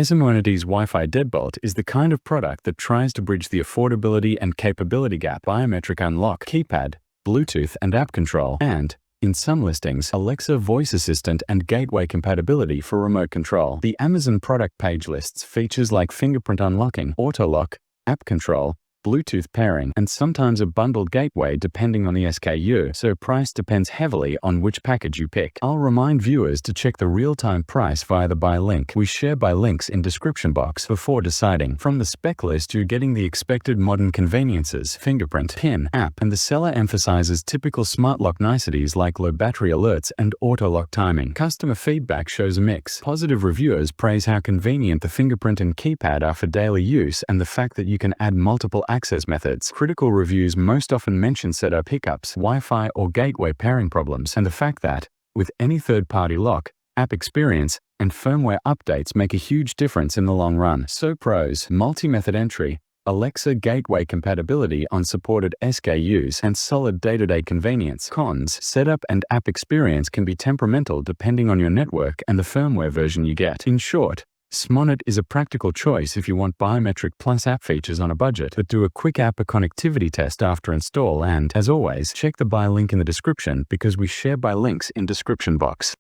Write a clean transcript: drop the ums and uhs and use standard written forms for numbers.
Esimonity's Wi-Fi Deadbolt is the kind of product that tries to bridge the affordability and capability gap. Biometric unlock, keypad, Bluetooth and app control, and, in some listings, Alexa voice assistant and gateway compatibility for remote control. The Amazon product page lists features like fingerprint unlocking, auto lock, app control, Bluetooth pairing, and sometimes a bundled gateway depending on the SKU, so price depends heavily on which package you pick. I'll remind viewers to check the real-time price via the buy link. We share buy links in description box before deciding. From the spec list, you're getting the expected modern conveniences, fingerprint, PIN, app, and the seller emphasizes typical smart lock niceties like low battery alerts and auto lock timing. Customer feedback shows a mix. Positive reviewers praise how convenient the fingerprint and keypad are for daily use and the fact that you can add multiple access methods. Critical reviews most often mention setup hiccups, Wi-Fi or gateway pairing problems, and the fact that, with any third-party lock, app experience, and firmware updates make a huge difference in the long run. So pros: multi-method entry, Alexa gateway compatibility on supported SKUs, and solid day-to-day convenience. Cons: setup and app experience can be temperamental depending on your network and the firmware version you get. In short, Smonit is a practical choice if you want biometric plus app features on a budget, but do a quick app connectivity test after install and, as always, check the buy link in the description because we share buy links in description box.